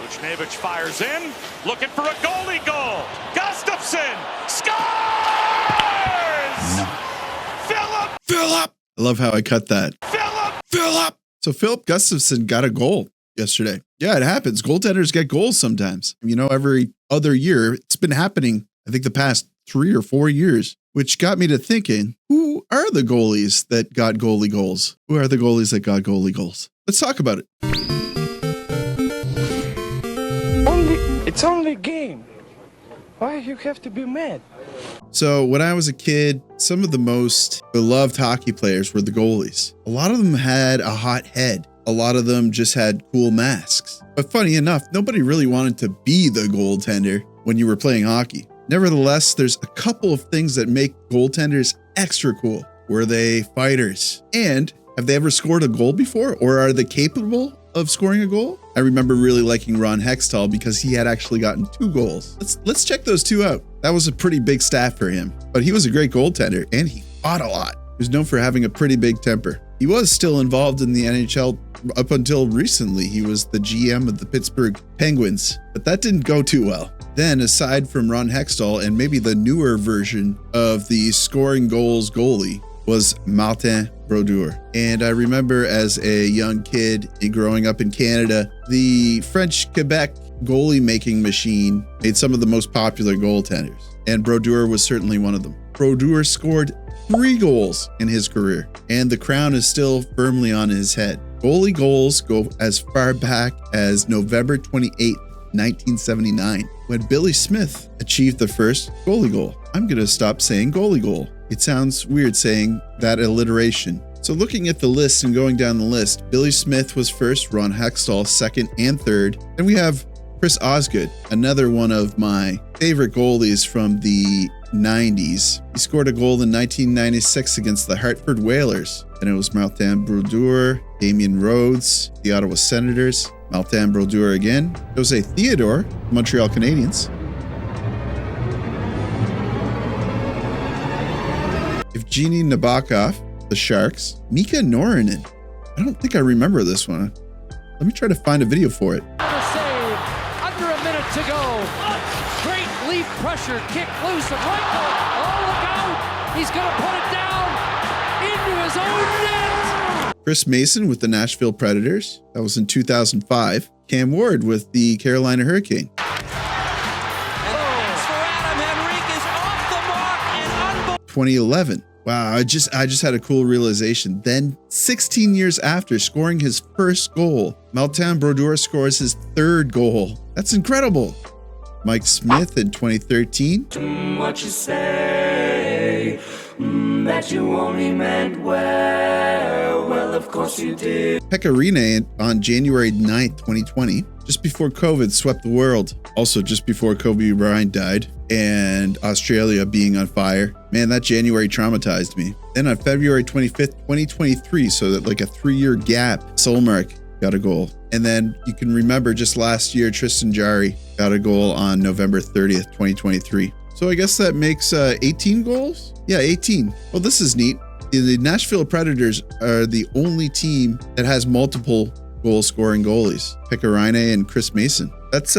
Buchnevich fires in, looking for a goalie goal. Gustavsson scores! No. Filip! I love how I cut that. Filip! So Filip Gustavsson got a goal yesterday. Yeah, it happens. Goaltenders get goals sometimes. You know, every other year. It's been happening, I think, the past 3 or 4 years, which got me to thinking, who are the goalies that got goalie goals? Who are the goalies that got goalie goals? Let's talk about it. It's only a game. Why you have to be mad? So when I was a kid, some of the most beloved hockey players were the goalies. A lot of them had a hot head. A lot of them just had cool masks. But funny enough, nobody really wanted to be the goaltender when you were playing hockey. Nevertheless, there's a couple of things that make goaltenders extra cool. Were they fighters? And have they ever scored a goal before? Or are they capable of scoring a goal? I remember really liking Ron Hextall because he had actually gotten 2 goals. Let's check those 2 out. That was a pretty big stat for him, but he was a great goaltender and he fought a lot. He was known for having a pretty big temper. He was still involved in the NHL up until recently. He was the GM of the Pittsburgh Penguins, but that didn't go too well. Then, aside from Ron Hextall and maybe the newer version of the scoring goals goalie, was Martin Brodeur. And I remember as a young kid growing up in Canada, the French Quebec goalie making machine made some of the most popular goaltenders, and Brodeur was certainly one of them. Brodeur scored 3 goals in his career, and the crown is still firmly on his head. Goalie goals go as far back as November 28th, 1979, when Billy Smith achieved the first goalie goal. I'm going to stop saying goalie goal. It sounds weird saying that alliteration. So looking at the list and going down the list, Billy Smith was first, Ron Hextall second and third. Then we have Chris Osgood, another one of my favorite goalies from the 90s. He scored a goal in 1996 against the Hartford Whalers. And it was Martin Brodeur, Damien Rhodes, the Ottawa Senators, Martin Brodeur again, Jose Theodore, Montreal Canadiens, Evgeny Nabokov, the Sharks, Mika Norinen. I don't think I remember this one. Let me try to find a video for it. Save, under a minute to go. Great lead pressure, kick loose of Michael. Oh, look out! He's going to put it down into his own net. Chris Mason with the Nashville Predators. That was in 2005. Cam Ward with the Carolina Hurricane. 2011. Wow, I just had a cool realization. Then 16 years after scoring his first goal, Martin Brodeur scores his 3rd goal. That's incredible. Mike Smith in 2013. What you say, that you only meant well, of course you did. Pekke Rinne on January 9th, 2020, just before COVID swept the world. Also just before Kobe Bryant died and Australia being on fire. Man, that January traumatized me. Then on February 25th, 2023, so that like a 3-year gap, Solmark got a goal. And then you can remember just last year, Tristan Jarry got a goal on November 30th, 2023. So I guess that makes 18 goals? Yeah, 18. Well, this is neat. The Nashville Predators are the only team that has multiple goal-scoring goalies. Pekke Rinne and Chris Mason. That's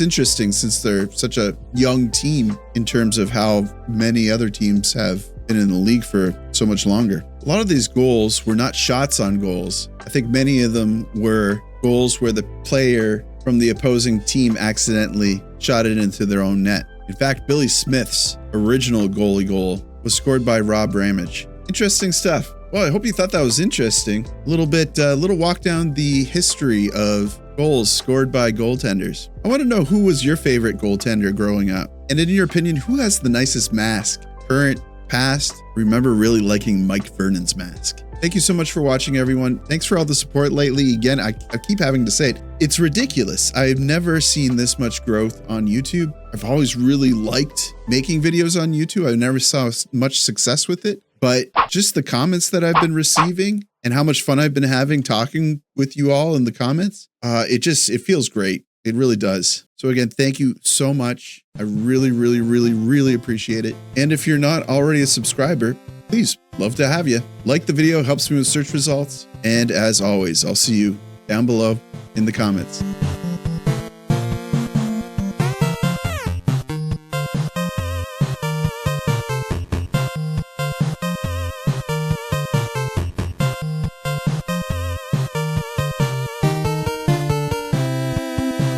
interesting since they're such a young team in terms of how many other teams have been in the league for so much longer. A lot of these goals were not shots on goals. I think many of them were goals where the player from the opposing team accidentally shot it into their own net. In fact, Billy Smith's original goalie goal was scored by Rob Ramage. Interesting stuff. Well, I hope you thought that was interesting. A little walk down the history of goals scored by goaltenders. I want to know, who was your favorite goaltender growing up? And in your opinion, who has the nicest mask? Current, past? Remember really liking Mike Vernon's mask. Thank you so much for watching, everyone. Thanks for all the support lately. Again, I keep having to say it. It's ridiculous. I've never seen this much growth on YouTube. I've always really liked making videos on YouTube. I never saw much success with it. But just the comments that I've been receiving and how much fun I've been having talking with you all in the comments, it feels great. It really does. So again, thank you so much. I really, really, really, really appreciate it. And if you're not already a subscriber, please, love to have you. Like the video, helps me with search results. And as always, I'll see you down below in the comments.